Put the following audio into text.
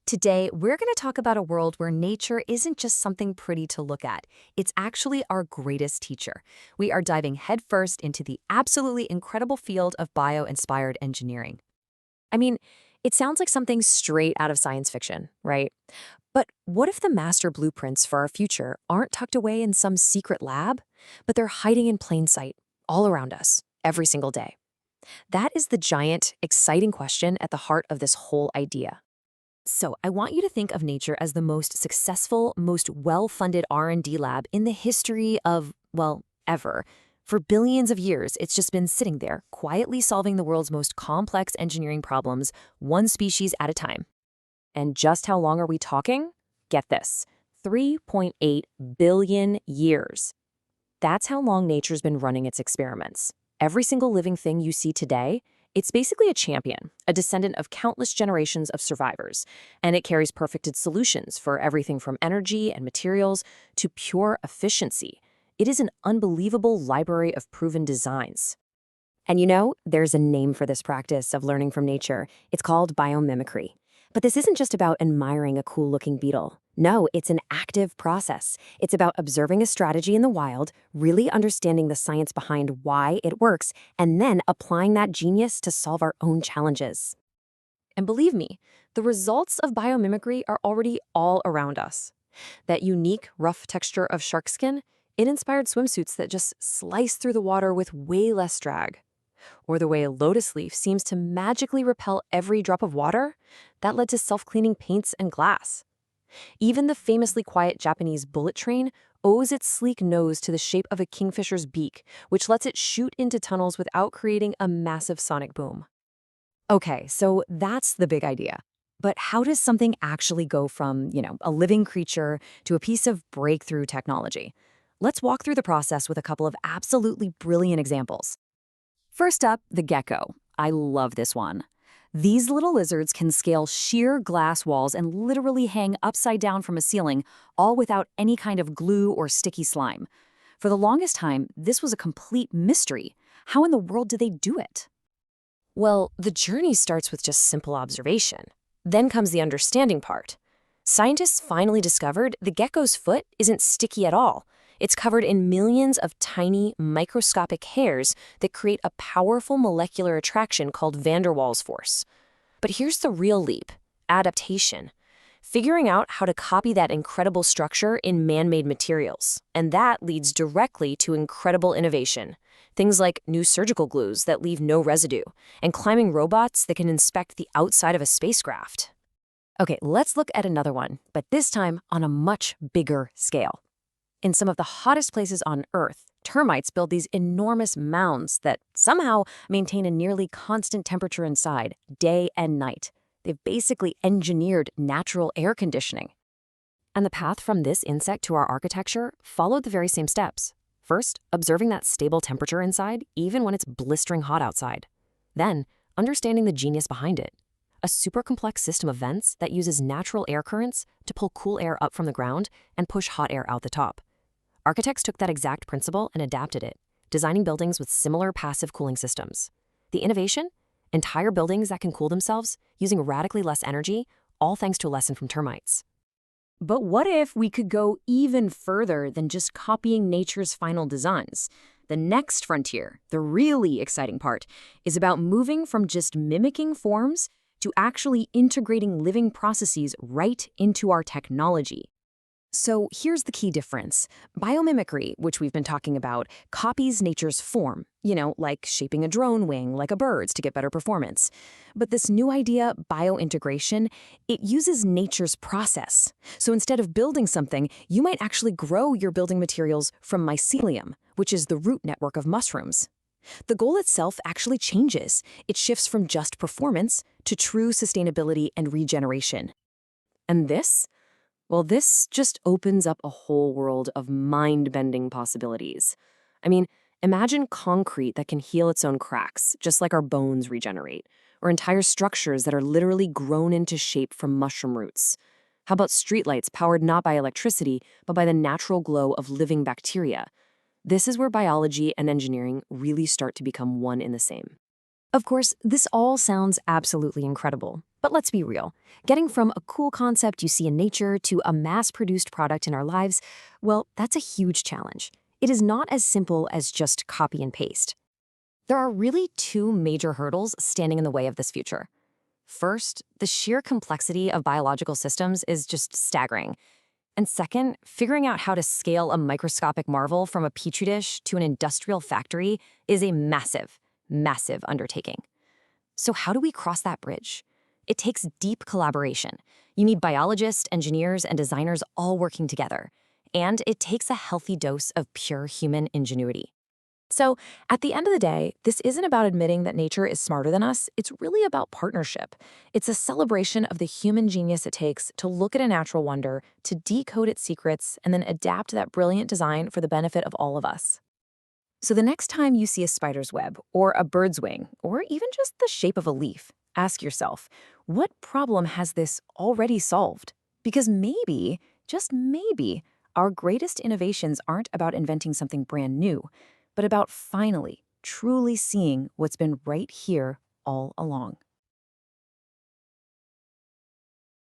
Today, we're going to talk about a world where nature isn't just something pretty to look at. It's actually our greatest teacher. We are diving headfirst into the absolutely incredible field of bio-inspired engineering. I mean, it sounds like something straight out of science fiction, right? But what if the master blueprints for our future aren't tucked away in some secret lab, but they're hiding in plain sight, all around us, every single day? That is the giant, exciting question at the heart of this whole idea. So, I want you to think of nature as the most successful, most well-funded R&D lab in the history of, well, ever. For billions of years, it's just been sitting there, quietly solving the world's most complex engineering problems, one species at a time. And just how long are we talking? Get this, 3.8 billion years. That's how long nature's been running its experiments. Every single living thing you see today, it's basically a champion, a descendant of countless generations of survivors, and it carries perfected solutions for everything from energy and materials to pure efficiency. It is an unbelievable library of proven designs. And you know, there's a name for this practice of learning from nature. It's called biomimicry. But this isn't just about admiring a cool-looking beetle. No, it's an active process. It's about observing a strategy in the wild, really understanding the science behind why it works, and then applying that genius to solve our own challenges. And believe me, the results of biomimicry are already all around us. That unique, rough texture of shark skin, it inspired swimsuits that just slice through the water with way less drag. Or the way a lotus leaf seems to magically repel every drop of water, that led to self-cleaning paints and glass. Even the famously quiet Japanese bullet train owes its sleek nose to the shape of a kingfisher's beak, which lets it shoot into tunnels without creating a massive sonic boom. Okay, so that's the big idea. But how does something actually go from, a living creature to a piece of breakthrough technology? Let's walk through the process with a couple of absolutely brilliant examples. First up, the gecko. I love this one. These little lizards can scale sheer glass walls and literally hang upside down from a ceiling, all without any kind of glue or sticky slime. For the longest time, this was a complete mystery. How in the world do they do it? Well, the journey starts with just simple observation. Then comes the understanding part. Scientists finally discovered the gecko's foot isn't sticky at all. It's covered in millions of tiny, microscopic hairs that create a powerful molecular attraction called van der Waals force. But here's the real leap: adaptation. Figuring out how to copy that incredible structure in man-made materials. And that leads directly to incredible innovation. Things like new surgical glues that leave no residue, and climbing robots that can inspect the outside of a spacecraft. Okay, let's look at another one, but this time on a much bigger scale. In some of the hottest places on Earth, termites build these enormous mounds that somehow maintain a nearly constant temperature inside, day and night. They've basically engineered natural air conditioning. And the path from this insect to our architecture followed the very same steps. First, observing that stable temperature inside, even when it's blistering hot outside. Then, understanding the genius behind it. A super complex system of vents that uses natural air currents to pull cool air up from the ground and push hot air out the top. Architects took that exact principle and adapted it, designing buildings with similar passive cooling systems. The innovation? Entire buildings that can cool themselves using radically less energy, all thanks to a lesson from termites. But what if we could go even further than just copying nature's final designs? The next frontier, the really exciting part, is about moving from just mimicking forms to actually integrating living processes right into our technology. So here's the key difference. Biomimicry, which we've been talking about, copies nature's form, like shaping a drone wing like a bird's to get better performance. But this new idea, biointegration, it uses nature's process. So instead of building something, you might actually grow your building materials from mycelium, which is the root network of mushrooms. The goal itself actually changes. It shifts from just performance to true sustainability and regeneration. And this? Well, this just opens up a whole world of mind-bending possibilities. I mean, imagine concrete that can heal its own cracks, just like our bones regenerate, or entire structures that are literally grown into shape from mushroom roots. How about streetlights powered not by electricity, but by the natural glow of living bacteria? This is where biology and engineering really start to become one in the same. Of course, this all sounds absolutely incredible. But let's be real. Getting from a cool concept you see in nature to a mass-produced product in our lives, well, that's a huge challenge. It is not as simple as just copy and paste. There are really two major hurdles standing in the way of this future. First, the sheer complexity of biological systems is just staggering. And second, figuring out how to scale a microscopic marvel from a petri dish to an industrial factory is a massive, massive undertaking. So how do we cross that bridge? It takes deep collaboration. You need biologists, engineers, and designers all working together. And it takes a healthy dose of pure human ingenuity. So, at the end of the day, this isn't about admitting that nature is smarter than us. It's really about partnership. It's a celebration of the human genius it takes to look at a natural wonder, to decode its secrets, and then adapt that brilliant design for the benefit of all of us. So the next time you see a spider's web, or a bird's wing, or even just the shape of a leaf, ask yourself, what problem has this already solved? Because maybe, just maybe, our greatest innovations aren't about inventing something brand new, but about finally, truly seeing what's been right here all along.